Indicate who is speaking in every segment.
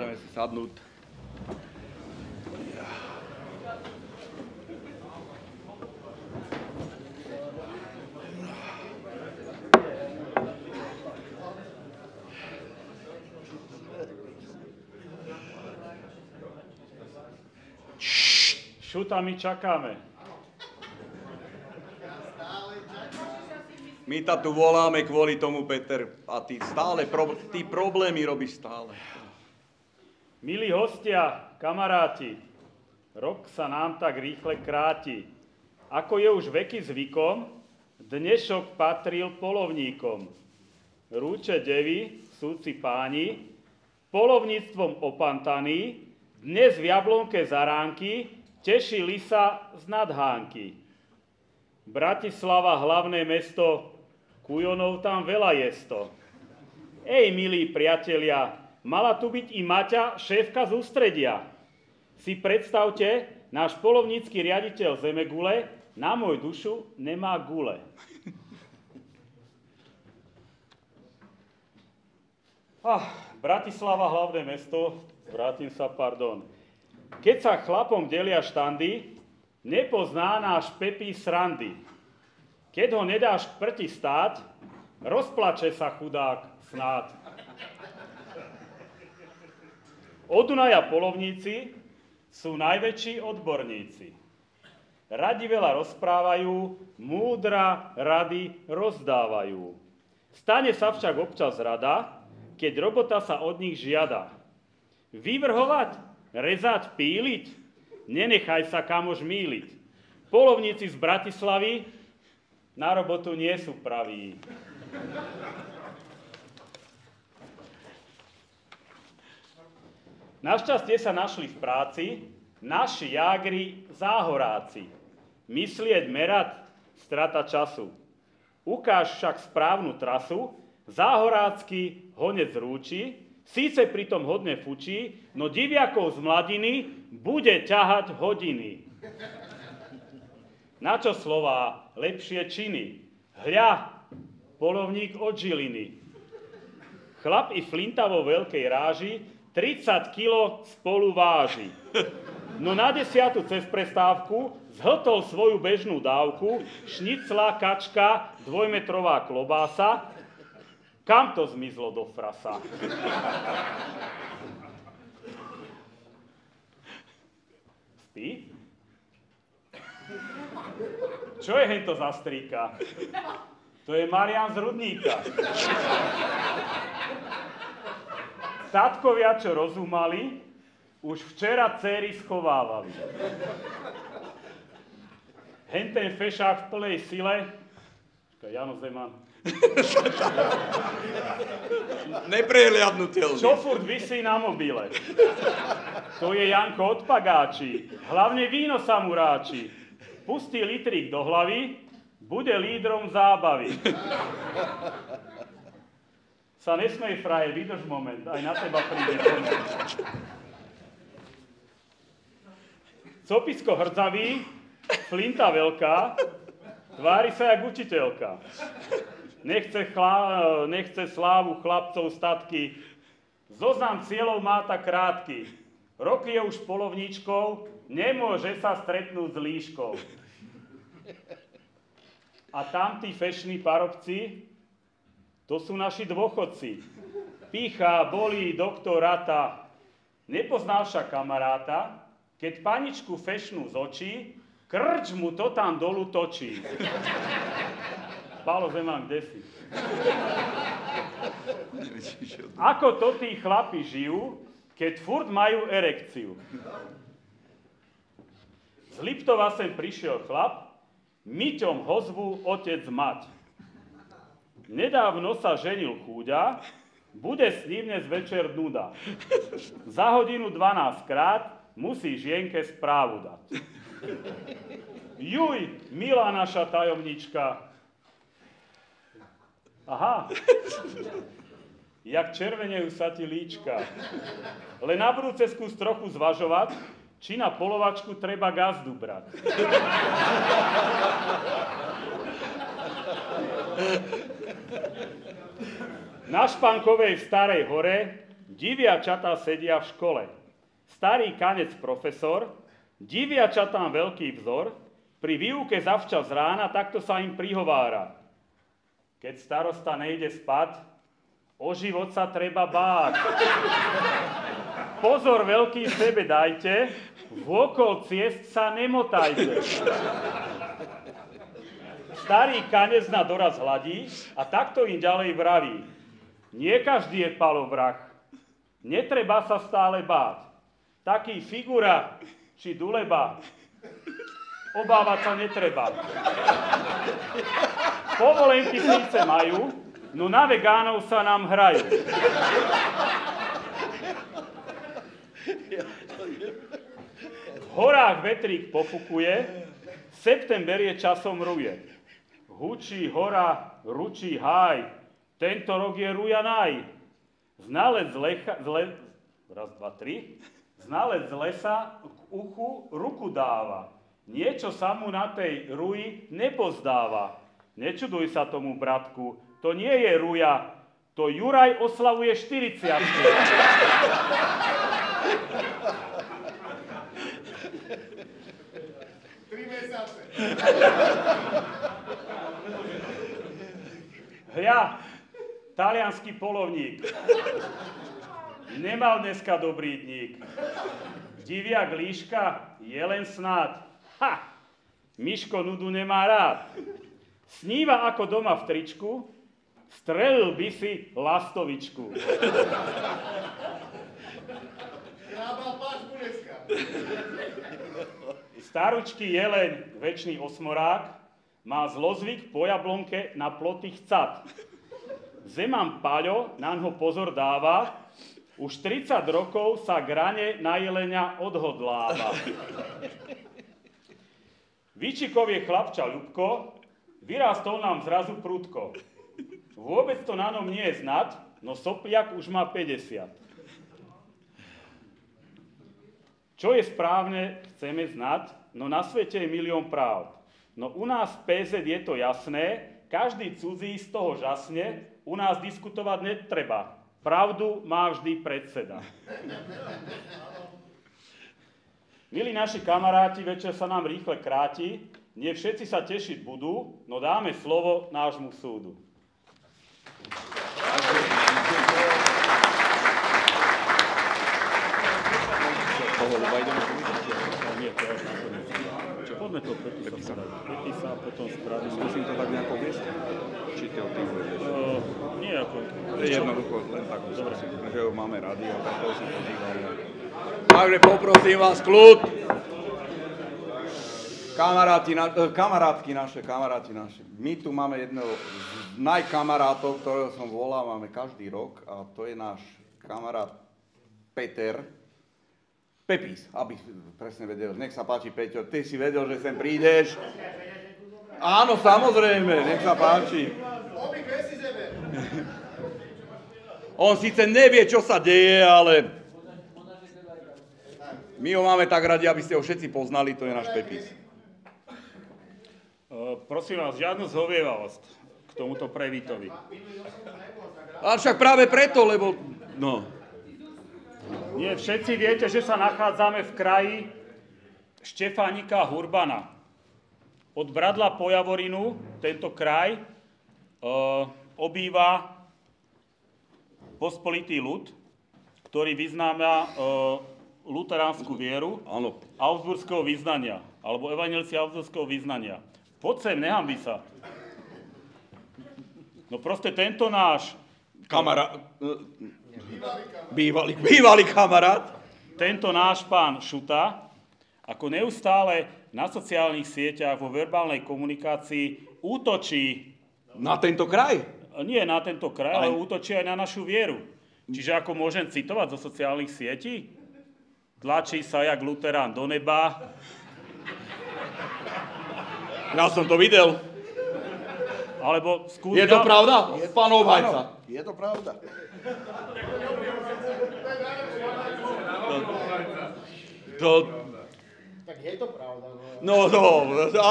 Speaker 1: Ideme si sadnúť.
Speaker 2: Šuta, my čakáme.
Speaker 1: My ta tu voláme kvôli tomu, Peter, a ty stále, ty problémy robíš stále.
Speaker 2: Milí hostia, kamaráti, rok sa nám tak rýchle kráti. Ako je už veky zvykom, dnešok patril polovníkom. Rúče devy, súci páni, polovníctvom opantaní, dnes v Jablonke zaránky tešili sa z nadhánky. Bratislava, hlavné mesto, kujonov tam veľa jesto. Ej, milí priatelia, mala tu byť i Maťa, šéfka z ústredia. Si predstavte, náš polovnícky riaditeľ Zemegule na môj dušu nemá gule. Bratislava, hlavné mesto, Keď sa chlapom delia štandy, nepozná náš Pepí srandy. Keď ho nedáš k prti stáť, rozplače sa chudák snáď. Od Dunaja polovníci sú najväčší odborníci. Radi veľa rozprávajú, múdra rady rozdávajú. Stane sa však občas rada, keď robota sa od nich žiada. Vyvrhovať, rezať, píliť, nenechaj sa kamož mýliť. Polovníci z Bratislavy na robotu nie sú praví. Našťastie sa našli v práci naši jágri záhoráci. Myslieť, merať, strata času. Ukáž však správnu trasu, záhorácky honec rúči, síce pritom hodne fučí, no diviakov z mladiny bude ťahať hodiny. Na čo slová, lepšie činy? Hľa, polovník od Žiliny. Chlap i flinta vo veľkej ráži 30 kilo spolu váži. No na 10. cez prestávku zhltol svoju bežnú dávku, šnicla, kačka, 2-metrová klobása. Kam to zmizlo do frasa? Spí? Čo je hento za strýka? To je Marián z Rudníka. Tatkovia, čo rozumali, už včera dcéry schovávali. Henten fešák v plnej sile, Jano Zeman,
Speaker 1: neprehliadnutelný.
Speaker 2: čo furt visí na mobile? To je Janko od Pagáči, hlavne víno sa mu ráči. Pustí litrík do hlavy, bude lídrom zábavy. Sa nesmej, frajer, vydrž moment, aj na teba príde moment. Copisko hrdzavý, flinta veľká, tvári sa jak učiteľka. Nechce slávu chlapcov statky, zoznam cieľov má tak krátky. Roky je už polovníčkou, nemôže sa stretnúť s líškou. A tamtí fešní parobci, to sú naši dôchodci. Pícha, bolí, doktor rata. Nepoznal však kamaráta, keď paničku fešnú z očí, krč mu to tam dolu točí. Pálo Zeman, kde si? Ako to tí chlapi žijú, keď furt majú erekciu? Z Liptova sem prišiel chlap, myťom ho zvú otec mať. Nedávno sa ženil chúďa, bude s ním dnes večer nuda. Za hodinu 12 krát musí žienke správu dať. Juj, milá naša tajomnička. Aha, jak červenejú sa ti líčka. Len na budúce skús trochu zvažovať, či na polovačku treba gazdu brať. Na Špankovej v Starej Hore Diviačatá sedia v škole. Starý kanec profesor, diviačatám veľký vzor, pri výuke zavčas rána takto sa im prihovára. Keď starosta nejde spať, o život sa treba báť. Pozor veľký sebe dajte, vôkol ciest sa nemotajte. Starý kanec na doraz hladí a takto im ďalej vraví. Nie každý je palovrah, netreba sa stále báť. Taký figura či duleba, obávať sa netreba. Povolenky síce majú, no na vegánov sa nám hrajú. V horách vetrík pofukuje, september je časom ruje. Hučí hora, ručí háj, tento rok je ruja naj. Znalec z lesa k uchu ruku dáva. Niečo sa mu na tej ruji nepozdáva. Nečuduj sa tomu, bratku, to nie je ruja, to Juraj oslavuje 40. Hľa, taliansky polovník. Nemal dneska dobrý dník. Diviak líška je len snáď. Ha! Miško nudu nemá rád. Sníva ako doma v tričku, strelil by si lastovičku. Staručký jeleň, večný osmorák, má zlozvyk po jablonke na ploty chcať. Zeman Paľo naňho pozor dáva, už 30 rokov sa grane na jelenia odhodláva. Výčikov je chlapča Ľubko, vyrástol nám zrazu prudko. Vôbec to na ňom nie je znať, no sopliak už má 50. Čo je správne, chceme znať, no na svete je milión práv. No u nás v PZ je to jasné, každý cudzí z toho žasne, u nás diskutovať netreba. Pravdu má vždy predseda. Milí naši kamaráti, večer sa nám rýchle kráti, nie všetci sa tešiť budú, no dáme slovo nášmu súdu. Poďme to prepísať a potom spraviť.
Speaker 1: Skúsim to tak nejako viesť? Či ty o tým budeš?
Speaker 2: Nie ako...
Speaker 1: To je jednoducho, len tak skúsim, že ho máme radi a tak to si pozývali. Takže poprosím vás, kľud. Kamaráti naše. My tu máme jedného z najkamarátov, ktorého som volal, máme každý rok a to je náš kamarát Peter. Pepis, aby presne vedel. Nech sa páči, Peťo, ty si vedel, že sem prídeš. Áno, samozrejme, nech sa páči. On síce nevie, čo sa deje, ale my ho máme tak radi, aby ste ho všetci poznali, to je náš Pepis.
Speaker 2: Prosím vás, žiadnu zhovievavosť k tomuto prevítovi.
Speaker 1: Ale však práve preto, lebo... No.
Speaker 2: Nie, všetci viete, že sa nachádzame v kraji Štefánika Hurbana. Od Bradla po Javorinu tento kraj obýva pospolitý ľud, ktorý vyznáva luteránsku vieru augsburského vyznania, alebo evanjelici augsburského vyznania. Poď sem, nehanbi sa. No proste tento náš
Speaker 1: Bývalý kamarát.
Speaker 2: Tento náš pán Šuta, ako neustále na sociálnych sieťach, vo verbálnej komunikácii útočí...
Speaker 1: Na tento kraj?
Speaker 2: Nie na tento kraj, ale útočí aj na našu vieru. Čiže ako môžem citovať zo sociálnych sietí? Tlačí sa jak luterán do neba.
Speaker 1: Ja som to videl.
Speaker 2: Alebo skús...
Speaker 1: Je to pravda? Pán obhajca.
Speaker 3: Je to pravda. Tak je to pravda.
Speaker 1: No,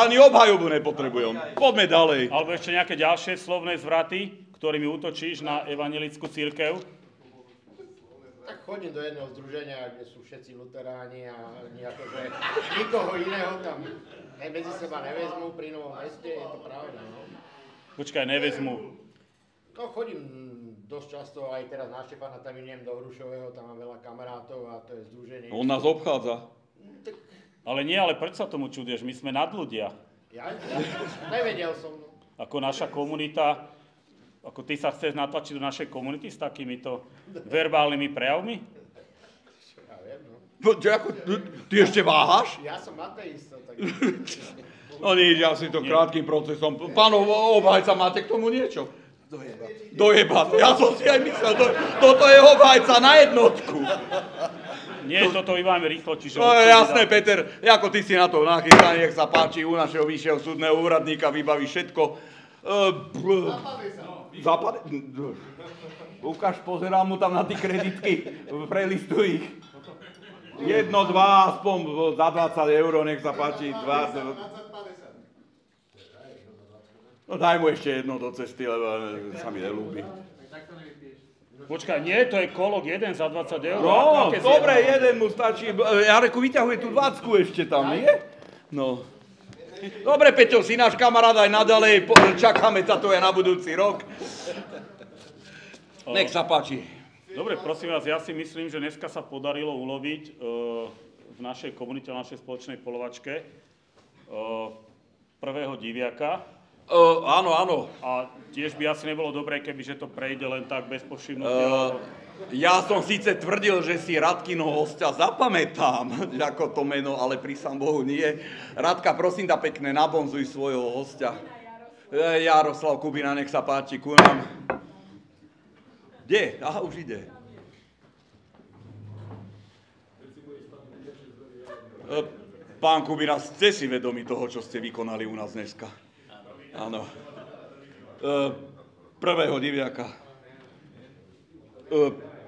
Speaker 1: ani obhajobu nepotrebujem. Poďme ďalej.
Speaker 2: Alebo ešte nejaké ďalšie slovné zvraty, ktorými útočíš na evanjelickú cirkev?
Speaker 3: chodím do jedného združenia, kde sú všetci luteráni a že nikoho iného tam medzi seba nevezmú pri Novom Meste, je to pravda, no.
Speaker 2: Počkaj, nevezmú.
Speaker 3: No chodím dosť často, aj teraz na Štefana tam idem do Hrušového, tam mám veľa kamarátov a to je združenie.
Speaker 1: On nás obchádza.
Speaker 2: Ale nie, ale prečo sa tomu čuduješ? My sme nadľudia.
Speaker 3: Ja nevedel som.
Speaker 2: Ako naša komunita, ako ty sa chceš natlačiť do našej komunity s takýmito verbálnymi prejavmi?
Speaker 3: Ja viem, no.
Speaker 1: Ty ešte váhaš?
Speaker 3: Ja som ateista, tak...
Speaker 1: No nič, ja si to krátkým procesom. Pán obhajca, máte k tomu niečo? Dojebať. Ja som si aj myslel, toto je obhajca na jednotku.
Speaker 2: Nie, toto vybáme rýchlo, čiže...
Speaker 1: No jasné, Peter, ako ty si na to nachystaný, nech sa páči, u našeho vyššieho súdneho úradníka vybaví všetko. Zapade sa. Ukáž, pozerám mu tam na tie kreditky, prelistuj ich. 1, 2, aspoň za 20 €, nech sa páči. 20. No daj mu ešte jedno do cesty, lebo sa mi nelúbi.
Speaker 2: Počkaj, nie, to je kolok 1 za 20 €.
Speaker 1: No, dobre, jeden mu stačí. Jareku, vyťahuje tú 20 ešte tam, nie? No. Dobre, Peťo, si náš kamarát aj nadalej, čakáme sa to aj na budúci rok. Nech sa páči.
Speaker 2: Dobre, prosím vás, ja si myslím, že dneska sa podarilo uloviť v našej komunite, v našej spoločnej polovačke prvého diviaka.
Speaker 1: Áno, áno.
Speaker 2: A tiež by asi nebolo dobré, kebyže to prejde len tak bez povšimnutia.
Speaker 1: Ja som síce tvrdil, že si Radkino hostia zapamätám, ako to meno, ale prísam Bohu nie. Radka, prosím ťa pekne, nabonzuj svojho hostia. Jaroslav Kubina, nech sa páči, ku nám. Kde? Aha, už ide. Pán Kubina, ste si vedomi toho, čo ste vykonali u nás dneska? Áno. Prvého diviaka.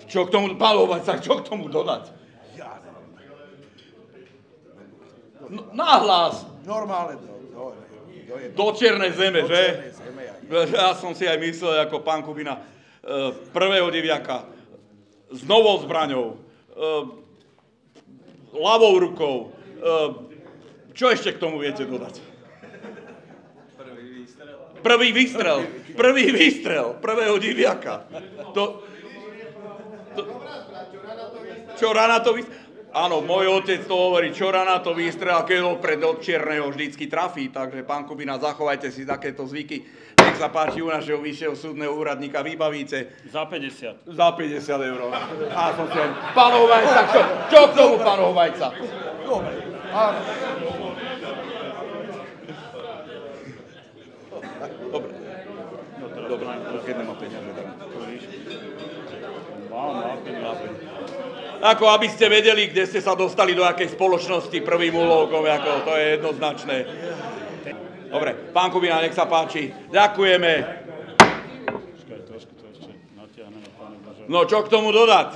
Speaker 1: Čo k tomu, pán obhajca, čo k tomu dodať? Nahlas!
Speaker 4: Normálne
Speaker 1: Do čiernej zeme, že? Ja som si aj myslel, ako pán Kubina, prvého diviaka s novou zbraňou, ľavou rukou. Čo ešte k tomu viete dodať? Prvý výstrel prvého diviaka. Čo rana to vystrel? Áno, môj otec to hovorí, čo rana to vystrel, a keď opred od čierneho vždycky trafí, takže pán Kubina, zachovajte si takéto zvyky. Nech sa páči u našeho vyššieho súdneho úradníka vybavíte.
Speaker 2: Za 50.
Speaker 1: Za 50 €. A som si pán obhajca, čo k tomu, pán obhajca?
Speaker 4: Dobre.
Speaker 1: Dobre, keď nemá peniaze, tak. Ako aby ste vedeli, kde ste sa dostali, do akej spoločnosti prvým úlovkom, ako to je jednoznačné. Dobre, pán Kubina, nech sa páči. Ďakujeme.
Speaker 2: Počkaj, trošku to ešte natiahneme, páne Bože.
Speaker 1: No, čo k tomu dodať?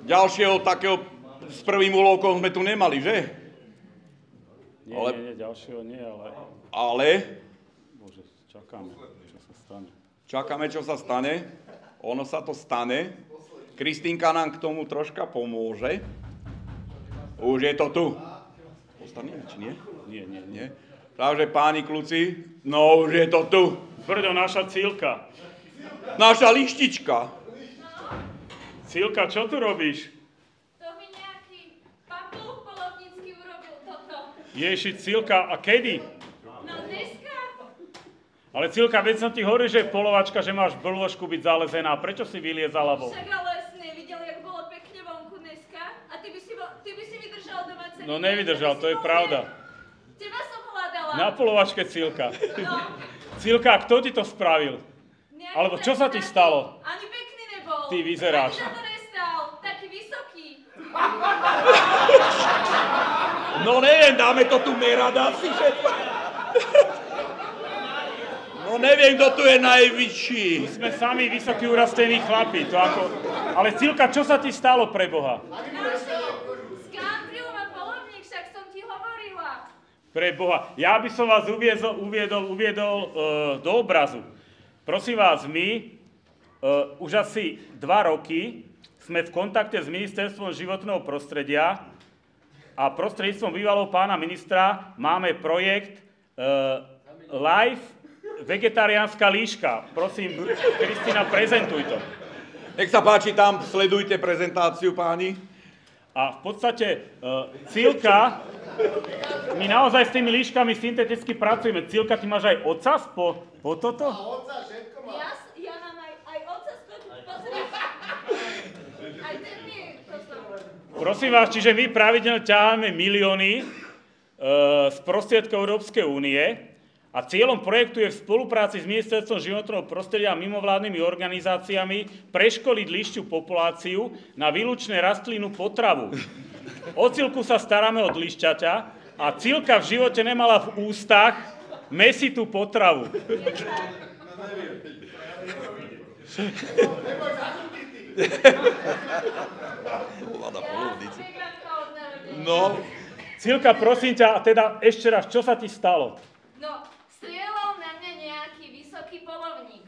Speaker 1: Ďalšieho takého s prvým úlovkom sme tu nemali, že?
Speaker 2: Nie, ďalšieho nie, ale...
Speaker 1: Ale?
Speaker 2: Bože, čakáme, čo sa stane.
Speaker 1: Čakáme, čo sa stane. Ono sa to stane. Kristínka nám k tomu troška pomôže. Už je to tu. Ostaneme, či nie? Nie. Takže páni kluci, no už je to tu.
Speaker 2: Brďo, naša Cílka.
Speaker 1: Naša lištička.
Speaker 2: Cílka, čo tu robíš?
Speaker 5: To mi nejaký papúch polovnícky urobil toto.
Speaker 2: Ježiš, Cílka, a kedy?
Speaker 5: No dneska?
Speaker 2: Ale Cílka, veď som ti hovoril, že je polovačka, že máš brložku byť zalezená. Prečo si vyliezala von?
Speaker 5: Však ale si nevidel, jak bolo pekne vonku dneska? A ty by si vydržal doma celý
Speaker 2: No
Speaker 5: deň,
Speaker 2: nevydržal,
Speaker 5: ty by
Speaker 2: to
Speaker 5: si
Speaker 2: je
Speaker 5: mohol
Speaker 2: pravda.
Speaker 5: jesť. Teba som hľadala.
Speaker 2: Na polovačke, Cílka.
Speaker 5: No,
Speaker 2: Cílka, kto ti to spravil?
Speaker 5: nejaký
Speaker 2: Alebo čo sa ti stalo?
Speaker 5: Ani pekný nebol.
Speaker 2: Ty vyzeráš.
Speaker 5: Ani sa to nestal. Taký vysoký.
Speaker 1: No neviem, dáme to tu merať asi všetko. No neviem, kto tu je najvyšší.
Speaker 2: My sme sami vysokí urastení chlapi. To ako... Ale Cílka, čo sa ti stalo pre Boha?
Speaker 5: Naši, s countryom a polovník, však som ti hovorila.
Speaker 2: Pre Boha. Ja by som vás uviedol do obrazu. Prosím vás, my už asi 2 roky sme v kontakte s Ministerstvom životného prostredia a prostredníctvom bývalého pána ministra máme projekt Live vegetariánska líška. Prosím, Kristína, prezentuj to.
Speaker 1: Nech sa páči, tam sledujte prezentáciu, páni.
Speaker 2: A v podstate Cilka, my naozaj s tými líškami synteticky pracujeme. Cilka, ty máš aj ocas po toto?
Speaker 3: A oca všetko má.
Speaker 5: Ja mám aj ocas, pozri. Aj ten mi toto.
Speaker 2: Prosím vás, čiže my pravidelne ťaháme milióny z prostriedkov Európskej únie a cieľom projektu je v spolupráci s Ministerstvom životného prostredia a mimovládnymi organizáciami preškoliť liščiu populáciu na výlučne rastlinnú potravu. O Cilku sa staráme od lišťaťa a Cilka v živote nemala v ústach mäsitú potravu.
Speaker 1: No.
Speaker 2: Cilka, prosím ťa, a teda ešte raz, čo sa ti stalo?
Speaker 5: No, strieľal na mňa nejaký vysoký polovník.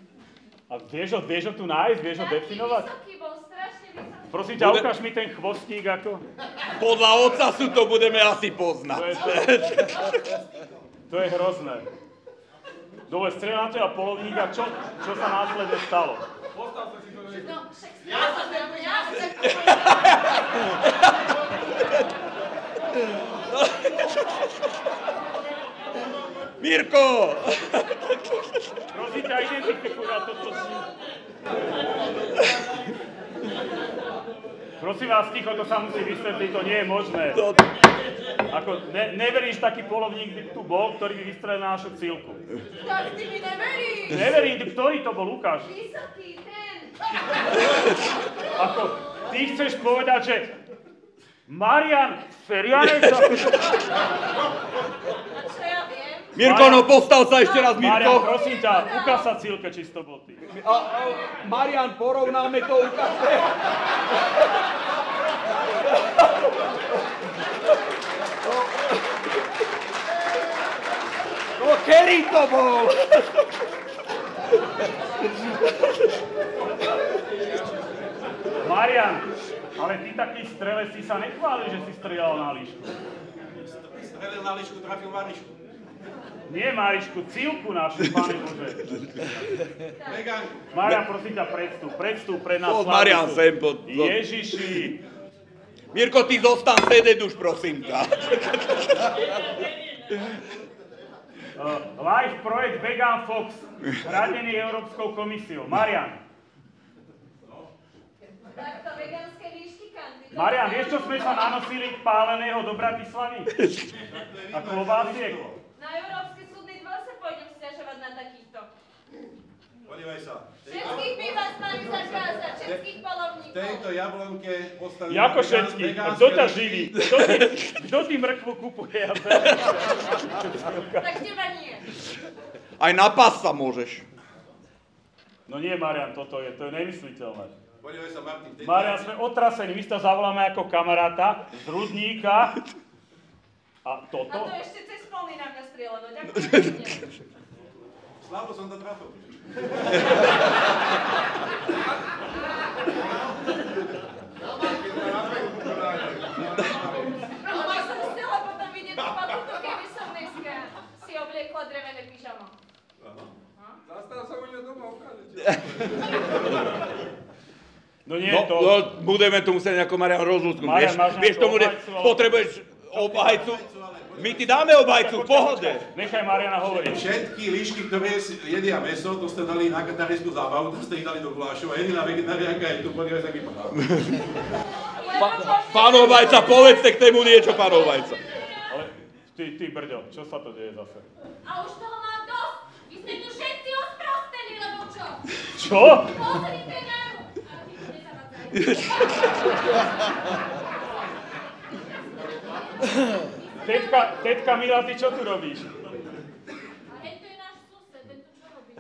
Speaker 2: A vieš ho tu nájsť, vieš ho definovať?
Speaker 5: Vysoký, bol strašne vysoký.
Speaker 2: Prosím ťa, ukáž mi ten chvostík ako.
Speaker 1: Podľa ocasu to budeme asi poznať.
Speaker 2: To je hrozné. Dobre, strieľal na teba polovník a čo sa následne stalo?
Speaker 5: No, však strieľal na mňa.
Speaker 1: Mirko!
Speaker 2: Prosím ťa, identifikuj na toto. Prosím vás, ticho, to sa musí vysvetliť, to nie je možné. Ako, neveríš, taký polovník by tu bol, ktorý by vystrelil na našu Cilku.
Speaker 5: Tak ty mi neveríš.
Speaker 2: Neverím, ktorý to bol, ukáž.
Speaker 5: Vysoký, ten.
Speaker 2: Ako, ty chceš povedať, že Marian Ferianec...
Speaker 5: Čo ja viem?
Speaker 1: Mirko, no postav sa ešte raz,
Speaker 2: Marian,
Speaker 1: Mirko.
Speaker 2: prosím ťa, ukáž sa Cilke čistoboty.
Speaker 1: Marian, porovnáme to, ukážte. No, kedy to bol?
Speaker 2: Marian, ale ty taký strelec si sa nechválil, že si strieľal na líšku.
Speaker 4: Strelil na líšku, trafil Marišku.
Speaker 2: Nie Marišku, Cilku našu, Pane Bože.
Speaker 4: Vegan.
Speaker 2: Marian, prosím ťa, predstup pre nás.
Speaker 1: Poď, Marian, sem, poď.
Speaker 2: Ježiši.
Speaker 1: Mirko, ty zostan sedeť už, prosím ťa.
Speaker 2: Live projekt Vegan Fox, radený Európskou komisiou. Marian.
Speaker 5: Takto vegánske líšky, kandy.
Speaker 2: Marian, vieš, čo sme sa nanosili páleného do Bratislavy? A klobásiek.
Speaker 5: Na Európsky súdny dvor sa pôjdem sťažovať na takýchto.
Speaker 4: Podívaj sa.
Speaker 5: Všetkých by vás mali zakázať, všetkých polovníkov.
Speaker 4: Tejto jablonke postavili...
Speaker 2: Jako všetkých? A kto ťa živí? Kto ty mrkvu kupuje?
Speaker 5: Tak teba nie.
Speaker 1: Aj na pás sa môžeš.
Speaker 2: No nie, Marian, to je nemysliteľné.
Speaker 4: Podívaj sa, Martin.
Speaker 2: Marian, sme otrasení, my si to zavoláme ako kamaráta z Rudníka. A toto?
Speaker 5: A to ešte cez polný na mňa strieľalo, ďakujem.
Speaker 4: Slabo som to trafil.
Speaker 5: No ja som chcela potom vidieť tú paputu, keby som dneska si obliekla drevené pyžamo.
Speaker 4: Zastal sa u ňa doma ukázať.
Speaker 2: No nie,
Speaker 1: No,
Speaker 2: to...
Speaker 1: budeme tu musieť ako Marian rozlúsknuť.
Speaker 2: Marian, máš
Speaker 1: Vieš
Speaker 2: nejakú
Speaker 1: tomu,
Speaker 2: obhajcu, ale-
Speaker 1: potrebuješ obhajcu. My ti dáme obhajcu, v pohode.
Speaker 2: Nechaj Mariana hovoriť.
Speaker 4: Všetky líšky, ktoré jedia meso, to ste dali na katarísku zábavu, to ste ich dali do gulášu a jediná vegetariánka je tu, podívaj sa, vypadá.
Speaker 1: Pán obhajca, povedzte k tému niečo, pán obhajca.
Speaker 2: Ale ty brďo, čo sa to deje zase?
Speaker 5: A už toho mám dosť. Vy ste tu všetci osprosteli, lebo čo?
Speaker 2: Čo?
Speaker 5: Pozrite na ňu. A ty tu nezavadzaj.
Speaker 2: Tetka Mila, ty čo tu robíš?
Speaker 5: A hej, to je náš sused, ten tu čo robí?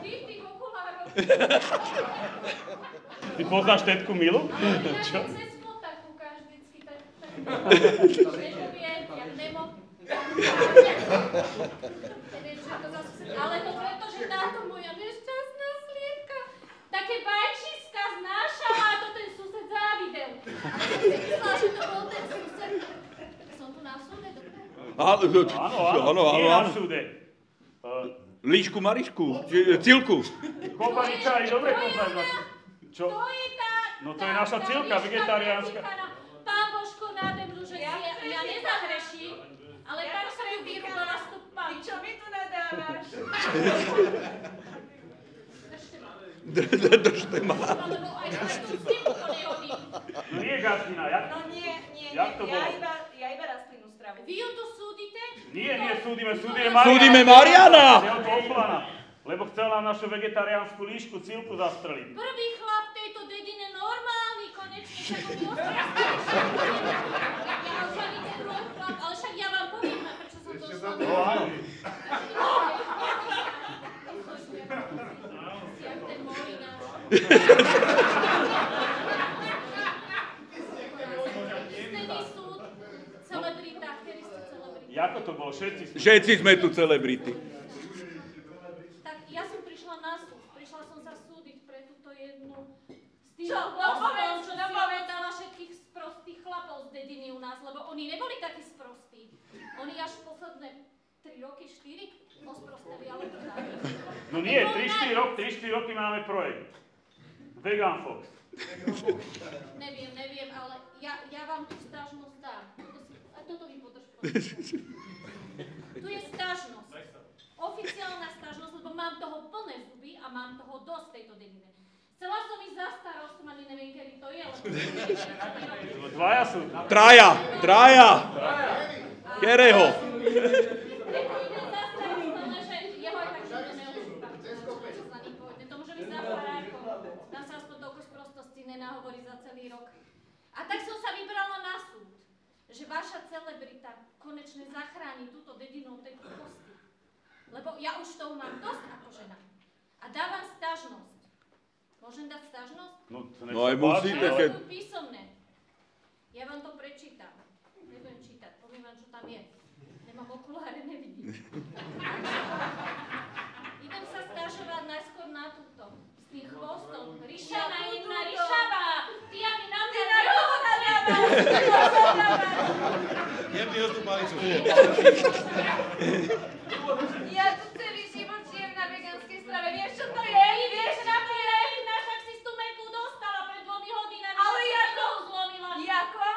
Speaker 5: Ty v tých okulároch.
Speaker 2: Ty poznáš tetku Milu? Čo?
Speaker 5: Cez smota kúkáš vždycky, tak nepovie, jak nemo. Ale to preto, že táto moja nešťastná sliepka také bajčiska znášala a to ten sused závidel. Ale som si myslela, že to bol ten sused. Som tu na súde, dobre?
Speaker 2: Áno, nie na súde.
Speaker 1: Líšku Marišku, Cilku.
Speaker 2: Kopaniča aj dobre poznáš. Čo?
Speaker 5: To je tá...
Speaker 2: No to je naša Cilka, vegetariánska.
Speaker 5: Pán Božko, nádemru, že ja nezahreším, ale tak som ju vyrúbala z tu pán.
Speaker 6: Ty čo mi tu nadávaš?
Speaker 1: Držte ma.
Speaker 5: Lebo aj tú sliepku to nehodí.
Speaker 2: No nie, Gazdina, jak?
Speaker 6: No nie,
Speaker 2: Jak to bolo?
Speaker 6: ja iba rastlinnú stravu.
Speaker 5: Vy ju tu súdite?
Speaker 2: Nie, súdime Mariana.
Speaker 1: Súdime Mariana!
Speaker 2: Chcel to Oplana, lebo chcel nám našu vegetariánsku líšku Cilku zastreliť.
Speaker 5: Prvý chlap tejto dedine normálny, konečne sa ho vyostral. Ale však ja vám poviem, prečo som došla.
Speaker 2: No áno.
Speaker 5: Jak ten môj náš. Istený súd, celebrita, ktorí sú celebrity.
Speaker 2: Jako to bolo? Všetci sme.
Speaker 1: Všetci sme tu celebrity.
Speaker 5: Tak ja som prišla na súd. Prišla som sa súdiť pre túto jednu s tým
Speaker 6: Čo?
Speaker 5: chlapom, čo si
Speaker 6: No povedz.
Speaker 5: obetala všetkých sprostých chlapov z dediny u nás, lebo oni neboli takí sprostí. Oni až posledné 3 roky, 4 osprosteli, ale to dáme.
Speaker 2: No nie, 3-4 roky máme projekt. Vegan Fox.
Speaker 5: Neviem, ale ja vám tú stážnosť dám. A toto vy podrž. Tu je stážnosť. Oficiálna stážnosť, lebo mám toho plné zuby a mám toho dosť tejto dedine. Chcela som ísť za starostom, ani neviem, kedy to je, lebo...
Speaker 2: Dvaja sú.
Speaker 1: Traja. Kereho.
Speaker 5: Idem za starostom, lenže jeho aj tak nikto neodšúpa. Čo za ním pôjde? To môže byť za farákom. Tam sa aspoň toľko sprostosti nenahovorí za celý rok. A tak som sa vybrala na súd, že vaša celebrita konečne zachráni túto dedinu od tejto kosti. Lebo ja už toho mám dosť ako žena. A dávam stážnosť. Môžem dať stážnosť?
Speaker 2: No
Speaker 1: aj musíte,
Speaker 5: Ja
Speaker 1: keď...
Speaker 5: sú písomné. Ja vám to prečítam. Nebudem čítať, poviem vám, čo tam je. Nemám okuláre, nevidím. Idem sa stážovať najskôr na túto. S tým chvostom. Ríša naivná, ríšava! Ty a mi na mňa
Speaker 4: Jemný ho tú palicu.
Speaker 6: Ja tu celý život žijem na vegánskej strave. Vieš, čo to je?
Speaker 5: Vieš, na to je jedna, však si tú meku dostala pred 2 hodinami.
Speaker 6: Ale
Speaker 5: som
Speaker 6: jako?
Speaker 5: toho zlomila.
Speaker 6: Jako?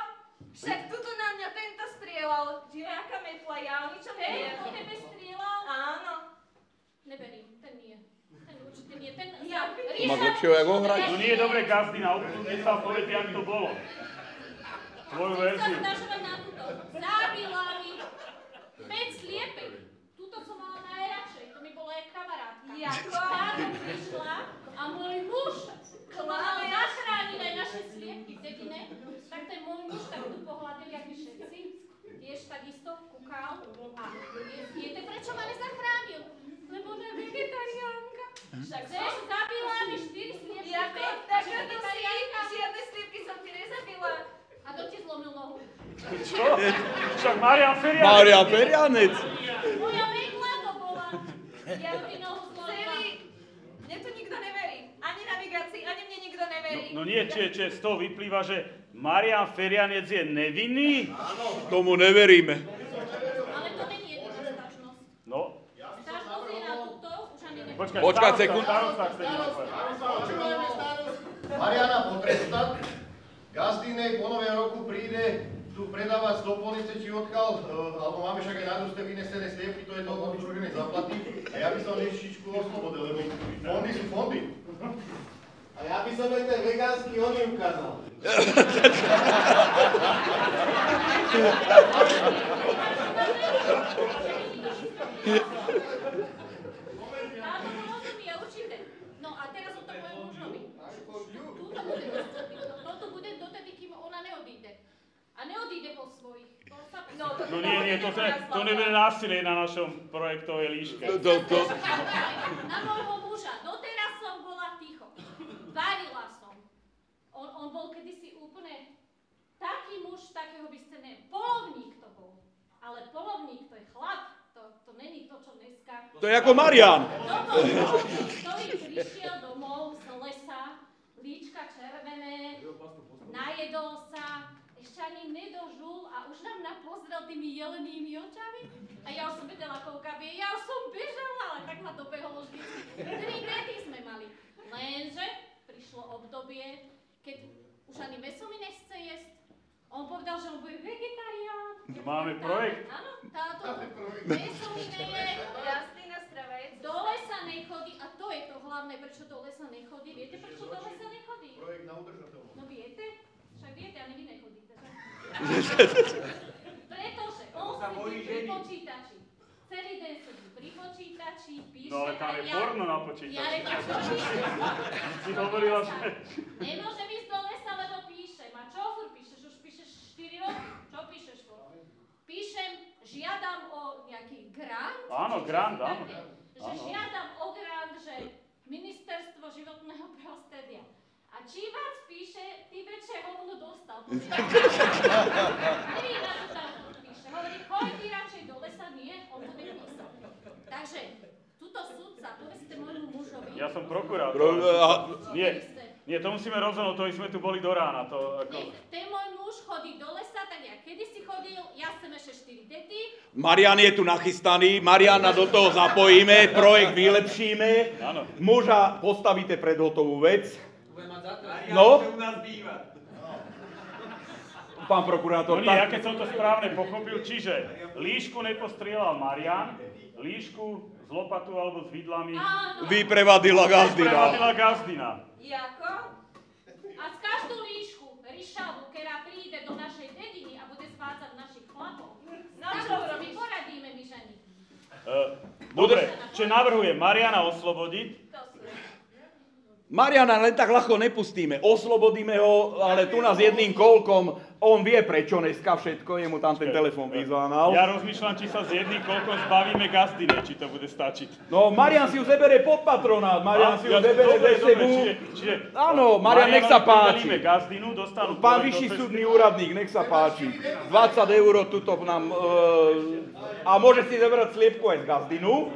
Speaker 6: Však tuto na mňa tento strieľal. Živáka metla, ja o ničom
Speaker 5: Hej,
Speaker 6: neviem.
Speaker 5: po tebe strieľal?
Speaker 6: Áno.
Speaker 5: Neberím, ten nie. Ten určite nie. Ten...
Speaker 6: Ja vidím.
Speaker 1: Máš lepšieho, jak ohrať?
Speaker 2: No nie je dobre, Gazdina, nestal povedať, jak to bolo. Tvoju
Speaker 5: Chcem sa
Speaker 2: verziu.
Speaker 5: snažovať na túto. Zabila mi 5 sliepek. Túto som mala najradšej, to mi bolo jak kamarátka.
Speaker 6: Jako?
Speaker 5: Táto prišla a môj muž, čo mal zachrániť aj naše sliepky v dedine, tak ten môj muž tak tu pohľadil, jak my všetci. Tiež takisto kúkal a viete, prečo ma nezachránil? Lebo ona je vegetariánka. Však vieš, zabila mi 4 sliepky.
Speaker 6: Jako? Takáto slípka, žiadne slípky som ti nezabila.
Speaker 5: A kto ti zlomil nohu?
Speaker 2: Čo? Však Marian Ferianec.
Speaker 1: Marian Ferianec.
Speaker 5: Moja megla to bola. Ja ti nohu zlomila.
Speaker 6: Celý, mne tu nikto neverí. Ani navigácii, ani mne nikto neverí.
Speaker 2: No nie, z toho vyplýva, že Marian Ferianec je nevinný?
Speaker 1: Tomu neveríme.
Speaker 5: Ale to není jediná stážnosť.
Speaker 2: No.
Speaker 5: Stážnosť je na túto, už ani neviem.
Speaker 1: Počkaj sekund.
Speaker 2: Starosta chce niečo povedať.
Speaker 7: Mariana potrestať. Gazdínej po novém roku príde tu predávať stopolnice či odkiaľ, alebo máme však aj na družstve vynesené sliepky, to je to odružené zaplaty. A ja by som niešičku oslobodil, lebo fondy sú fondy.
Speaker 3: A ja by som aj ten vegánsky oný ukázal.
Speaker 5: Táto mu rozumie, určite. No a teraz o to poviem mužovi. Toto bude dotedy, kým ona neodíde. A neodíde po svojich.
Speaker 2: No nie, to nebude násilie na našom projektovej líške.
Speaker 5: Na môjho muža. Doteraz som bola ticho. Varila som. On bol kedysi úplne taký muž, takého by ste ne... Polovník to bol. Ale polovník to je chlap, to není to, čo dneska.
Speaker 1: To je ako Marian.
Speaker 5: Ktorý prišiel domov z lesa, líčka červené, najedol sa, ešte ani nedožul a už nám napozrel tými jelenými očami. A ja už som vedela, koľka vie, ja už som bežala, ale tak ma dobehol vždycky. 3 dety sme mali. Lenže prišlo obdobie, keď už ani mäso mi nechce jesť. On povedal, že on bude vegetarián.
Speaker 2: Máme projekt.
Speaker 5: Áno, táto mäso mi neje.
Speaker 6: Rastlina strava je
Speaker 5: Do lesa nechodí, a to je to hlavné, prečo do lesa nechodí. Viete, prečo do lesa nechodí?
Speaker 7: Projekt na udržateľnosť.
Speaker 5: No viete? Však viete, ale vy nechodíte. Pretože on sedí pri počítači. Celý deň sedí pri počítači, píše.
Speaker 2: No ale tam je porno na počítači. Si hovorila, že...
Speaker 5: Nemôže ísť do lesa, lebo píšem. A čo furt píšeš? Už píšeš 4 roky? Čo píšeš furt? Píšem, žiadam o nejaký grant.
Speaker 2: Áno, grant, áno.
Speaker 5: Že žiadam o grant, že Ministerstvo životného prostredia. A či vás píše, ty väčšie hovno dostal. Nevím, na čo tam píše. Hovorí, choď ty radšej do lesa, nie? On bude písať. Takže, tuto sudca, povedzte môjmu mužovi.
Speaker 2: Ja som prokurátor. Nie, to musíme rozhodnúť, to sme tu boli do rána.
Speaker 5: Ten môj muž chodí do lesa, tak ja kedysi chodil, ja chcem ešte 4 dety.
Speaker 1: Marian je tu nachystaný, Mariana do toho zapojíme, projekt vylepšíme.
Speaker 2: Áno.
Speaker 1: Muža postavíte pred hotovú vec. No? Pán prokurátor,
Speaker 2: No nie, ja keď som to správne pochopil, čiže líšku nepostrieľal Marian, líšku z lopatu alebo s vidlami
Speaker 1: vyprevadila
Speaker 2: gazdina.
Speaker 6: Jako?
Speaker 5: A z každú líšku ryšavu, ktorá príde do našej dediny a bude zvádzať našich chlapov, tak to my poradíme, my ženy.
Speaker 2: Dobre, čo navrhuje Mariana oslobodiť?
Speaker 1: Mariana len tak ľahko nepustíme, oslobodíme ho, ale tu nás jedným kolkom, on vie prečo dneska všetko, jemu tam ten telefon vyzvánal.
Speaker 2: Ja rozmýšľam, či sa s jedným kolkom zbavíme gazdine, či to bude stačiť.
Speaker 1: No, Marian si ju zebere pod patronát, Marian si ju zebere ze sebu. Áno, Marian, nech sa páči.
Speaker 2: Gazdinu, dostanú
Speaker 1: Pán vyšší súdny úradník, nech sa páči. 20 € tuto nám... a môže si zebrať sliepku aj z gazdinu.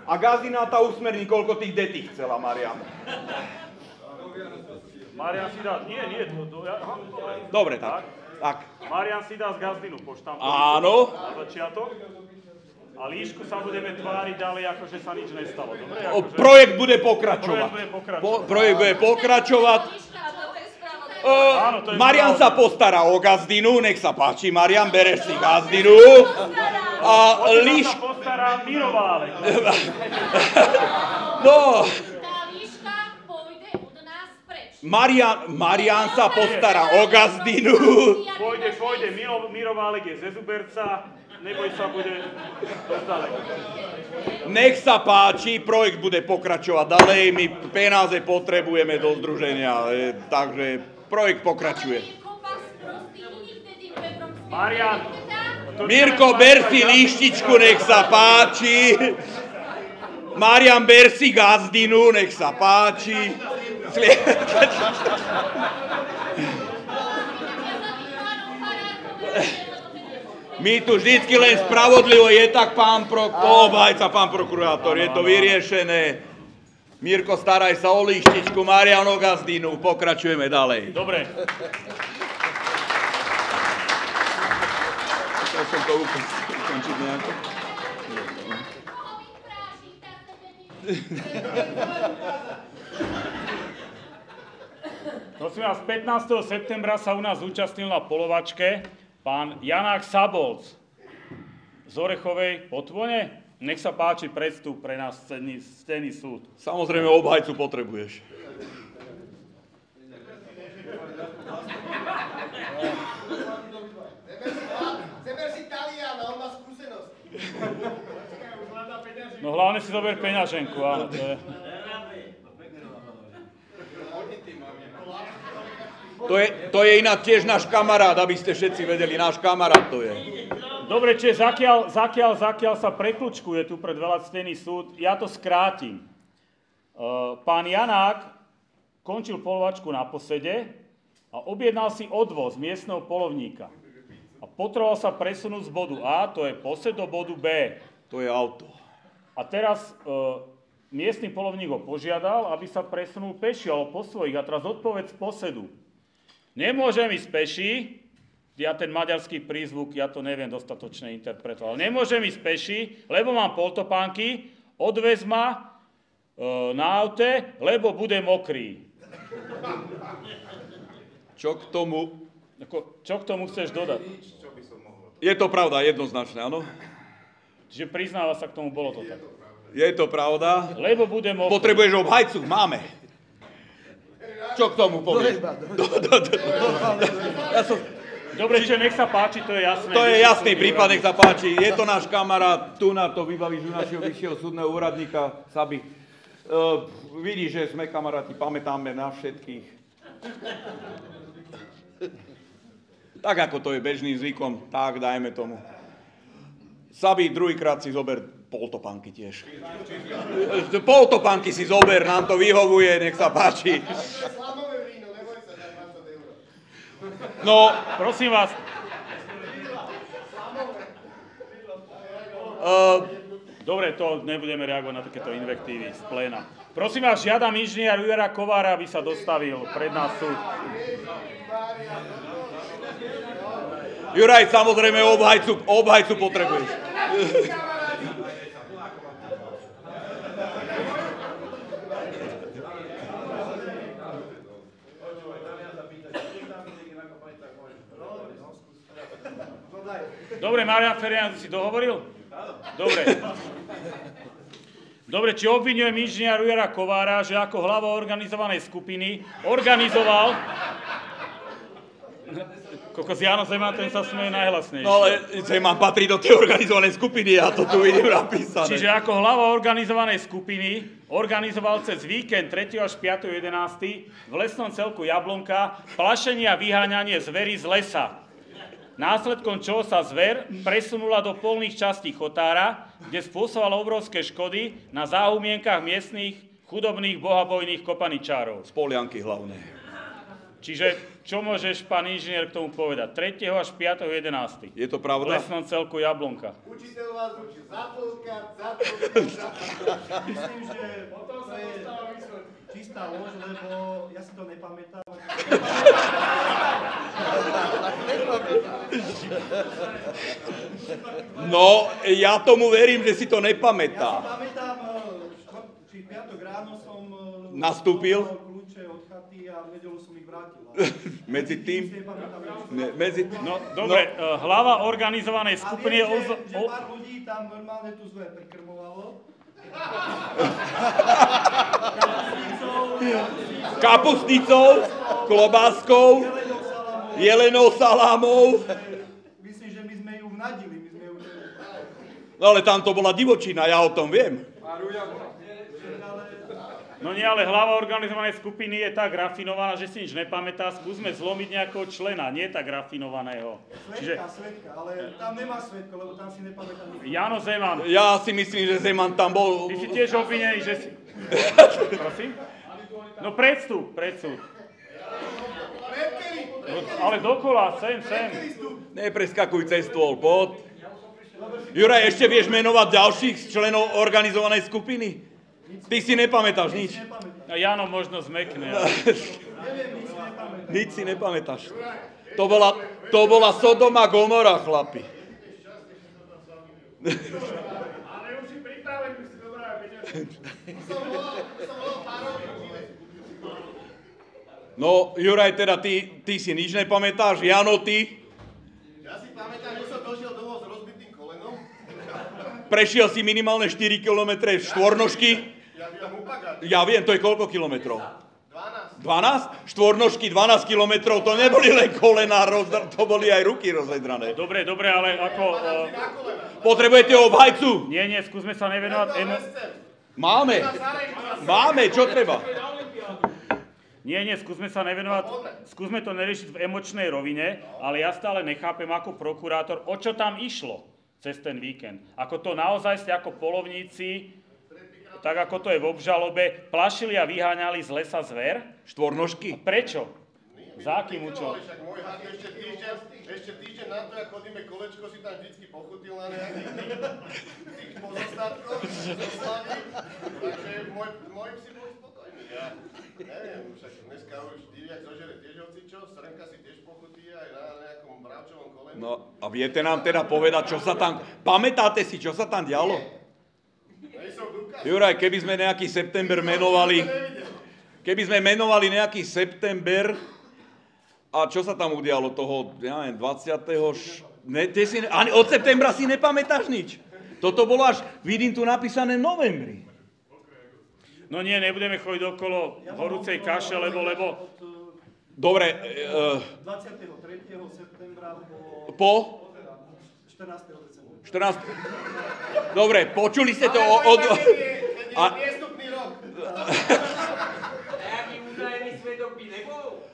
Speaker 1: A gazdina tá usmerní, koľko tých detí chcela, Marian.
Speaker 2: Marian si dá... Nie,
Speaker 1: Dobre, tak.
Speaker 2: Marian si dá z gazdinu poštampovať.
Speaker 1: Áno.
Speaker 2: Na začiatok. A líšku sa budeme tváriť ďalej, ako že sa nič nestalo. Dobre?
Speaker 1: Projekt bude pokračovať.
Speaker 2: Projekt bude pokračovať.
Speaker 1: Marian sa postará o gazdinu, nech sa páči, Marian, bereš si gazdinu. A
Speaker 2: líš... sa postará Miroválek.
Speaker 1: No.
Speaker 5: Tá líška pôjde od nás preč.
Speaker 1: Marian sa postará o gazdinu.
Speaker 2: Pôjde, Miroválek je ze Zuberca, neboj sa, bude ďalej.
Speaker 1: Nech sa páči, projekt bude pokračovať ďalej, my peniaze potrebujeme do združenia, takže projekt pokračuje.
Speaker 2: Marian,
Speaker 1: Mirko, ber si líštičku, nech sa páči. Marian, ber si gazdinu, nech sa páči. My tu vždycky len spravodlivo je tak, pán obhajca, pán prokurátor, je to vyriešené. Mirko, staraj sa o líštičku, Marian o gazdinu, pokračujeme ďalej.
Speaker 2: Dobre.
Speaker 1: Chcel som to ukončiť nejako.
Speaker 2: Prosím vás, 15. septembra sa u nás zúčastnil na polovačke pán Janák Sabolc z Orechovej Potvone. Nech sa páči, predstup pre nás ctený súd.
Speaker 1: Samozrejme, obhajcu potrebuješ.
Speaker 7: Zeber si Taliana, on má skúsenosť.
Speaker 2: No hlavne si zober peňaženku, áno, to je...
Speaker 1: To je ináč tiež náš kamarát, aby ste všetci vedeli, náš kamarát to je.
Speaker 2: Dobre, čiže zakiaľ sa prekľučkuje tu pred veľactený súd, ja to skrátim. Pán Janák končil polovačku na posede a objednal si odvoz miestneho polovníka. A potreboval sa presunúť z bodu A, to je posed, do bodu B.
Speaker 1: To je auto.
Speaker 2: A teraz miestny polovník ho požiadal, aby sa presunul peši, ale po svojich. A teraz odpoveď z posedu. Nemôžem ísť peši, ja ten maďarský prízvuk, ja to neviem dostatočne interpretovať. Nemôžem ísť peši, lebo mám poltopánky, odvez ma na aute, lebo bude mokrý.
Speaker 1: Čo k tomu?
Speaker 2: Čo k tomu chceš dodať?
Speaker 1: Je to pravda, jednoznačne, áno.
Speaker 2: Čiže priznáva sa k tomu, bolo to tak.
Speaker 1: Je to pravda.
Speaker 2: Lebo bude mokrý.
Speaker 1: Potrebuješ obhajcu? Máme. Čo k tomu povieš?
Speaker 2: Dobre, čiže nech sa páči, to je jasné.
Speaker 1: To je jasný prípad, nech sa páči. Je to náš kamarát, tu na to vybavíš u našeho vyššieho súdneho úradníka, Sabi. Vidíš, že sme kamaráti, pamätáme na všetkých. Tak ako to je bežným zvykom, tak dajme tomu. Sabi, druhýkrát si zober poltopánky tiež. Poltopánky si zober, nám to vyhovuje, nech sa páči. No,
Speaker 2: prosím vás. Dobre, to nebudeme reagovať na takéto invektívy z pléna. Prosím vás, žiadam inžiniera Jura Kovára, aby sa dostavil pred nás súd.
Speaker 1: Juraj, samozrejme, obhajcu potrebuješ.
Speaker 2: Dobre, Marian Ferian, si dohovoril? Dobre. Dobre, či obviňujem inžiniera Jura Kovára, že ako hlava organizovanej skupiny organizoval... Kokos Jano Zeman, ten sa smeje najhlasnejšie.
Speaker 1: No ale Zeman patrí do tej organizovanej skupiny, ja to tu vidím napísané.
Speaker 2: Čiže ako hlava organizovanej skupiny organizoval cez víkend 3. až 5.11. v lesnom celku Jablonka plašenie a vyháňanie zvery z lesa. Následkom čoho sa zver presunula do polných častí chotára, kde spôsobovala obrovské škody na záhumienkach miestnych chudobných bohabojných kopaničárov.
Speaker 1: Z Polianky hlavne.
Speaker 2: Čiže čo môžeš, pán inžinier, k tomu povedať? 3. až 5.11.
Speaker 1: Je to pravda?
Speaker 2: V lesnom celku Jablonka.
Speaker 3: Učiteľ vás učí zatlkať.
Speaker 8: Myslím, že to je čistá lož, lebo ja si to nepamätám.
Speaker 1: No, ja tomu verím, že si to nepamätá.
Speaker 8: Ja si pamätám, či piatok ráno som
Speaker 1: nastúpil
Speaker 8: kľúče od chaty a v nedeľu som ich vrátil.
Speaker 1: Medzi tým?
Speaker 2: No, dobre, hlava organizovanej skupiny...
Speaker 8: A viem, že pár ľudí tam normálne tú zver prikrmovalo.
Speaker 1: Kapustnicou, klobáskou, jelenou salámou.
Speaker 8: Myslím, že my sme ju vnadili.
Speaker 1: No ale tam to bola divočina, ja o tom viem.
Speaker 2: No nie, ale hlava organizovanej skupiny je tak rafinovaná, že si nič nepamätá. Skúsme zlomiť nejakého člena, nie tak rafinovaného.
Speaker 8: Svetka, ale tam nemá svetko, lebo tam si nepamätám.
Speaker 2: Jano Zeman.
Speaker 1: Ja si myslím, že Zeman tam bol...
Speaker 2: Ty si tiež obvinený, že si... Prosím? No predstup. No, ale dokola, sem.
Speaker 1: Nepreskakuj cez stôl, poď. Juraj, ešte vieš menovať ďalších členov organizovanej skupiny? Ty si nepamätáš nič.
Speaker 2: A Jano možno zmekne.
Speaker 1: Nič si nepamätáš. To bola Sodoma Gomora, chlapi.
Speaker 2: Ale už si pripravený, už si dobrá,
Speaker 1: No, Juraj, teda ty si nič nepamätáš, Jano, ty?
Speaker 7: Ja si pamätám, že som došiel domov s rozbitým kolenom.
Speaker 1: Prešiel si minimálne 4 km štvornožky. Ja viem, to je koľko kilometrov? 12? Štvornožky 12 kilometrov, to neboli len kolená, to boli aj ruky rozvedrané.
Speaker 2: Dobre, ale ako...
Speaker 1: Potrebujete obhajcu?
Speaker 2: Nie, skúsme sa nevenovať...
Speaker 1: Máme, čo treba?
Speaker 2: Nie, skúsme sa nevenovať, skúsme to neriešiť v emočnej rovine, ale ja stále nechápem ako prokurátor, o čo tam išlo cez ten víkend. Ako to naozaj ste ako polovníci, tak ako to je v obžalobe, plašili a vyháňali z lesa zver?
Speaker 1: Štvornožky?
Speaker 2: Prečo? Za akým účelom?
Speaker 7: Však môj had ešte týždeň na to, jak chodíme kolečko, si tam vždycky pochutil na nejakých tých pozostatkoch, zoslaví. Takže môj si bol spokojný. Ja neviem, však dneska už diviak zožere tiež hocičo, Srnka si tiež pochutí aj na nejakom bravčovom kolene.
Speaker 1: No a viete nám teda povedať, čo sa tam... Pamätáte si, čo sa tam dialo? Juraj, keby sme nejaký september menovali... Keby sme menovali nejaký september... A čo sa tam udialo toho, ja neviem, 20. Ani od septembra si nepamätáš nič. Toto bolo až, vidím tu napísané novembri.
Speaker 2: No nie, nebudeme chodiť okolo horúcej kaše, lebo...
Speaker 1: Dobre.
Speaker 8: 23. septembra
Speaker 1: po
Speaker 8: 14. decembra.
Speaker 1: 14. Dobre, počuli ste to od...
Speaker 7: Priestupný rok.
Speaker 9: Nejaký utajený svedok by nebol?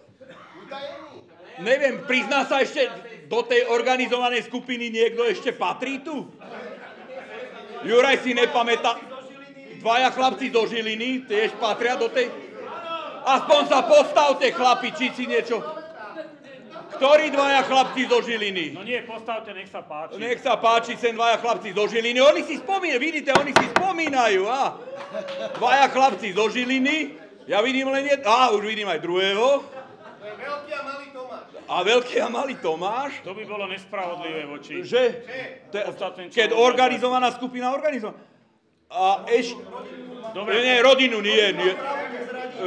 Speaker 1: Neviem, prizná sa ešte do tej organizovanej skupiny niekto ešte patrí tu? Juraj si nepamätá. Dvaja chlapci zo Žiliny tiež patria do tej... Aspoň sa postavte, chlapi, či si niečo... Ktorí dvaja chlapci zo Žiliny?
Speaker 2: No nie, postavte, nech sa páči.
Speaker 1: Nech sa páči, sem dvaja chlapci zo Žiliny. Oni si spomínajú, vidíte, oni si spomínajú. Dvaja chlapci zo Žiliny. Ja vidím len už vidím aj druhého.
Speaker 7: Veľký a malý Tomáš.
Speaker 1: A veľký a malý Tomáš?
Speaker 2: To by bolo nespravodlivé voči...
Speaker 1: Že? Keď organizovaná skupina organizovaná. A ešte...
Speaker 2: Dobre.
Speaker 1: Nie, rodinu nie.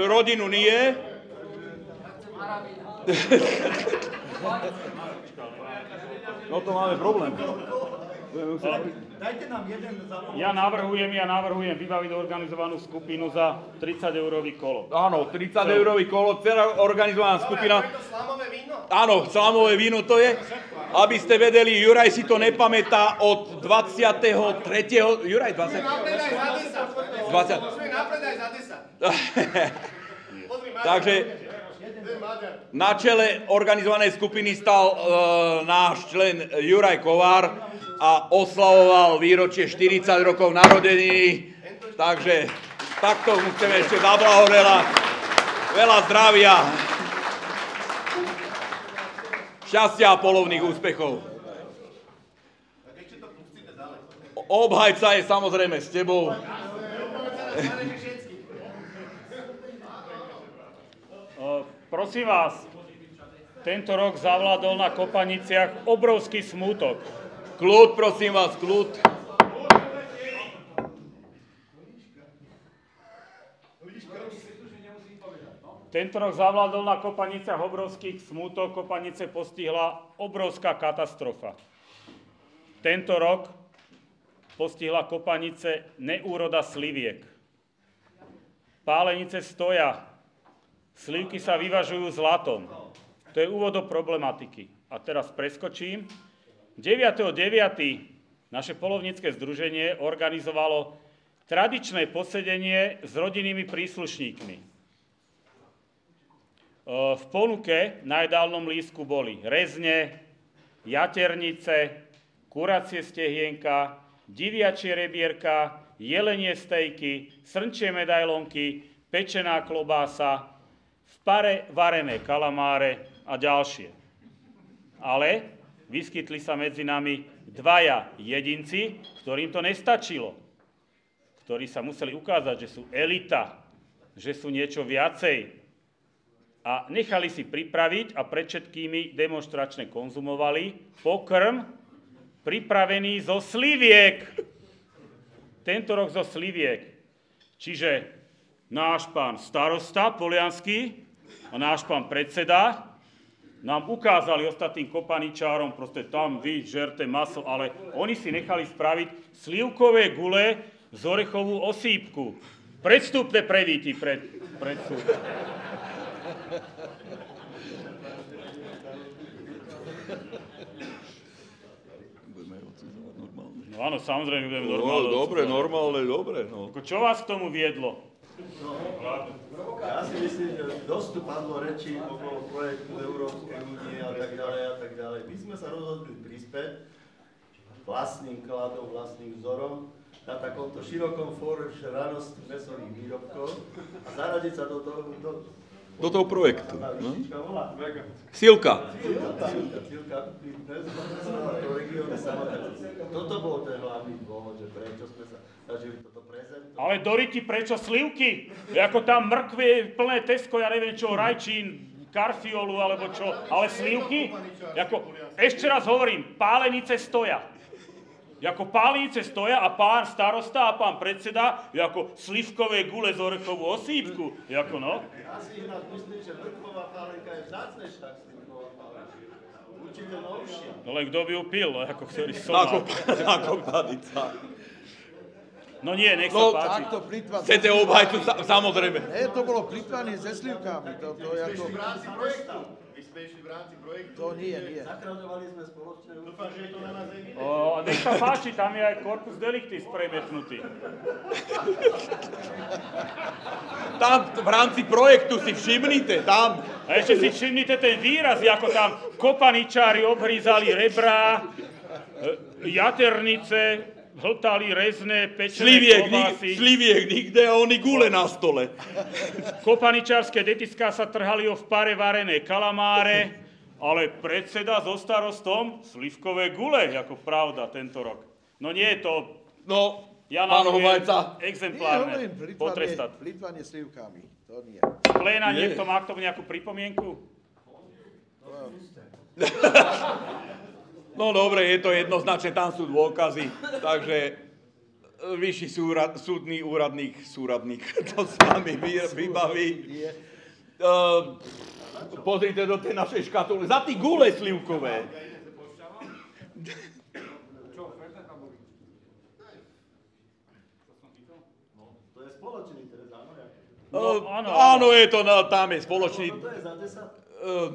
Speaker 1: Rodinu nie. No to máme problém.
Speaker 8: Dajte nám jeden západ.
Speaker 2: Ja navrhujem vybaviť organizovanú skupinu za 30-eurový kolo.
Speaker 1: Áno, 30-eurový kolo, celá organizovaná skupina.
Speaker 7: Je to slámové víno?
Speaker 1: Áno, slámové víno to je. Aby ste vedeli, Juraj si to nepamätá od 23. Juraj, 20.
Speaker 7: Napredaj za 10.
Speaker 1: 20.
Speaker 7: Musíme napredaj za 10.
Speaker 1: Takže na čele organizovanej skupiny stal náš člen Juraj Kovár a oslavoval výročie 40 rokov narodeniny. Takže takto mu chceme ešte zablahoželať. Veľa zdravia, šťastia a polovných úspechov. Obhajca je samozrejme s tebou.
Speaker 2: Prosím vás, tento rok zavládol na Kopaniciach obrovský smútok.
Speaker 1: Kľud, prosím vás, kľud.
Speaker 2: Tento rok zavládol na Kopaniciach obrovský smútok, Kopanice postihla obrovská katastrofa. Tento rok postihla Kopanice neúroda sliviek. Pálenice stoja, slivky sa vyvažujú zlatom. To je úvod do problematiky. A teraz preskočím. 9.9. naše polovnícke združenie organizovalo tradičné posedenie s rodinnými príslušníkmi. V ponuke na jedálnom lístku boli rezne, jaternice, kuracie stehienka, diviačie rebierka, jelenie stejky, srnčie medailonky, pečená klobása, v pare varené kalamáre a ďalšie. Ale vyskytli sa medzi nami dvaja jedinci, ktorým to nestačilo. Ktorí sa museli ukázať, že sú elita, že sú niečo viacej. A nechali si pripraviť a pred všetkými demonstračne konzumovali pokrm pripravený zo sliviek. Tento rok zo sliviek. Čiže náš pán starosta Poliansky a náš pán predseda nám ukázali ostatným kopaničárom, proste tam vy žerte maso, ale oni si nechali spraviť slivkové gule z orechovú osýpku. Predstúpte prevíti pred súd. No áno, samozrejme budeme normálne.
Speaker 1: Dobre. No.
Speaker 2: Čo vás k tomu viedlo?
Speaker 8: Ja si myslím, že dosť tu padlo reči okolo projektu Európskej únie a tak ďalej. My sme sa rozhodli prispieť vlastným kladom, vlastným vzorom na takomto širokom fóre radosti mäsových výrobkov a zaradiť sa do
Speaker 1: do toho projektu. No?
Speaker 8: Silka.
Speaker 1: Silka.
Speaker 8: Toto bol ten hlavný dôvod, že prečo sme sa snažili toto prezentovať.
Speaker 2: Ale Doriti, prečo slivky? Ako tam mrkvie, plné Tesco, ja neviem čo, rajčín, karfiolu alebo čo, ale slivky? Ešte raz hovorím, pálenice stoja. Pálenice stoja a pán starosta a pán predseda ako slivkové gule z orechovú osýpku. No?
Speaker 8: Ja si ináč myslím, že vrchová pálenka je vzácnejšia ako slivková pálenka. Určite novšia.
Speaker 2: No len kto by ju pil, ako ktorý som.
Speaker 1: Ako panica.
Speaker 2: No nie, nech sa páči.
Speaker 1: Chcete obhajcu, samozrejme.
Speaker 10: Nie, to bolo plytvanie se slivkami.
Speaker 7: V rámci projektu. Vy sme išli v rámci projektu.
Speaker 10: To nie.
Speaker 8: Zachraňovali sme spoločné účty.
Speaker 7: Dúfam, že je to na nás evidentné.
Speaker 2: Nech sa páči, tam je aj corpus delicti spremetnutý.
Speaker 1: Tam v rámci projektu si všimnite, tam.
Speaker 2: A ešte si všimnite ten výraz, ako tam kopaničári obhrízali rebrá, jaternice, hltali rezné, pečené klobásy.
Speaker 1: Sliviek nikde a oni gule na stole.
Speaker 2: Kopaničárske detiská sa trhali v pare varené kalamáre, ale predseda so starostom slivkové gule, ako pravda tento rok. No nie je to...
Speaker 1: No,
Speaker 2: ja
Speaker 1: pán
Speaker 2: navrhujem
Speaker 1: obhajca.
Speaker 2: exemplárne potrestať.
Speaker 10: Plytvanie slivkami, to nie.
Speaker 2: Pléna, niekto má k tomu nejakú pripomienku?
Speaker 1: No dobre, je to jednoznačne, tam sú dôkazy, takže vyšší súdny súradník to s vami vybaví. Pozrite do tej našej škatuly, za tí gule slivkové.
Speaker 8: To je spoločný, teraz
Speaker 1: áno, je to, tam je spoločný.
Speaker 8: To je za 10?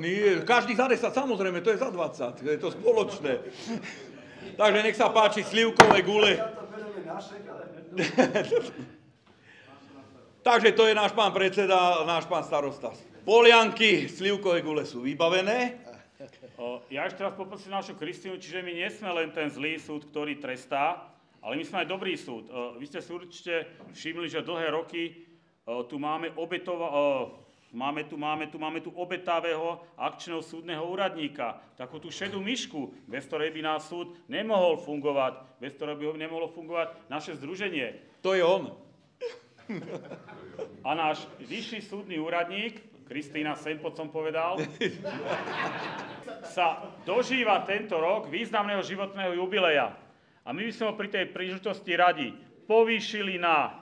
Speaker 1: Nie, každý za 10, samozrejme, to je za 20, je to spoločné. Takže nech sa páči, slivkové gule. Takže to je náš pán predseda, náš pán starosta. Polianky, slivkové gule sú vybavené.
Speaker 2: Ja ešte raz poprosím našu Kristínu, čiže my nie sme len ten zlý súd, ktorý trestá, ale my sme aj dobrý súd. Vy ste si určite všimli, že dlhé roky tu máme Máme tu obetavého akčného súdneho úradníka, takú tú šedú myšku, bez ktorej by náš súd nemohol fungovať, bez ktorej by nemohlo fungovať naše združenie.
Speaker 1: To je on.
Speaker 2: A náš vyšší súdny úradník, Kristína Senpot som povedal, sa dožíva tento rok významného životného jubileja. A my by sme ho pri tej príležitosti radi povýšili na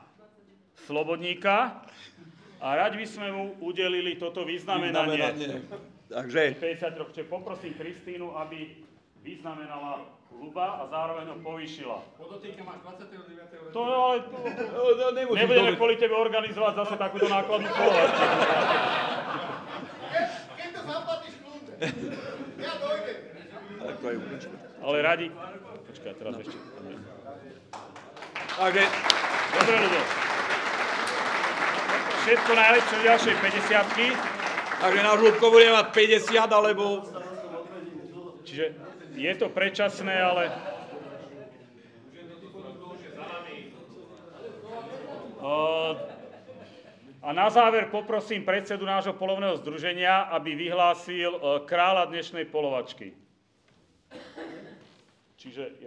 Speaker 2: slobodníka, a radi by sme mu udelili toto vyznamenanie.
Speaker 1: Takže
Speaker 2: 50 rokov. Čiže poprosím Kristínu, aby vyznamenala Ľuba a zároveň ho povýšila.
Speaker 9: Podotýka máš 29.
Speaker 2: To ale... Nebudeme kvôli tebe organizovať zase takúto nákladnú polovačku.
Speaker 7: Keď to zaplatíš kľudne, ja dojdem.
Speaker 2: Ale radi... Počkaj, teraz ešte...
Speaker 1: Takže...
Speaker 2: Dobre, ľudia. Všetko najlepšie v ďalšej 50-ky.
Speaker 1: Takže náš Ľubko bude mať 50, alebo...
Speaker 2: Čiže je to predčasné, ale... A na záver poprosím predsedu nášho polovného združenia, aby vyhlásil kráľa dnešnej polovačky. Čiže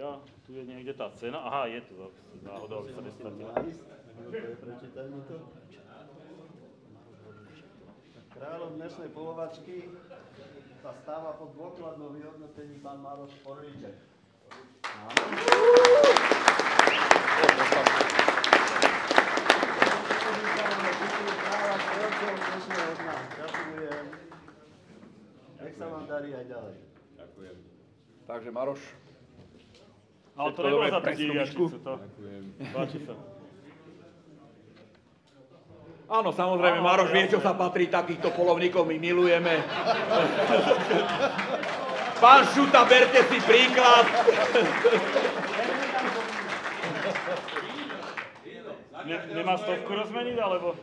Speaker 2: tu je niekde tá cena. Aha, je tu. Náhodou, aby sa nestratila.
Speaker 8: Kráľom dnešnej polovačky sa stáva po dôkladnom vyhodnotení pán Maroš Orlíček. Gratulujem. Nech sa vám darí aj ďalej.
Speaker 1: Ďakujem. Takže Maroš.
Speaker 2: Ale to nebolo za tú diviačicu, to. Páči sa.
Speaker 1: Áno, samozrejme, Maroš vie, čo sa patrí, takýchto polovníkov my milujeme. Pán Šuta, berte si príklad.
Speaker 2: Nemá stovku rozmeniť, alebo?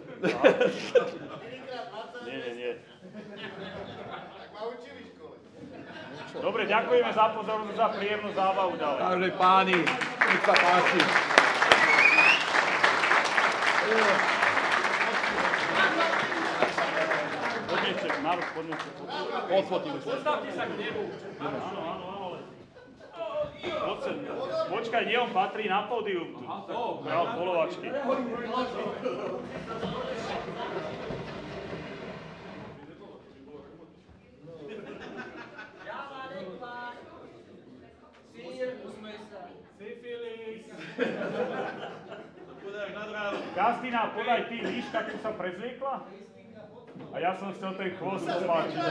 Speaker 2: Nie.
Speaker 7: Tak ma učili v škole.
Speaker 2: Dobre, ďakujeme za pozornosť, za príjemnú zábavu ďalej.
Speaker 1: Takže páni, nech sa páči.
Speaker 2: poďme sa
Speaker 1: Odfotíme sa.
Speaker 9: Postavte sa k nebu.
Speaker 2: Áno, ale... Počkaj, nie, on patrí na pódium. Král polovačky. Gazdina, podaj ty líška, keď sa prezliekla? A ja som chcel ten chvost popáčiť.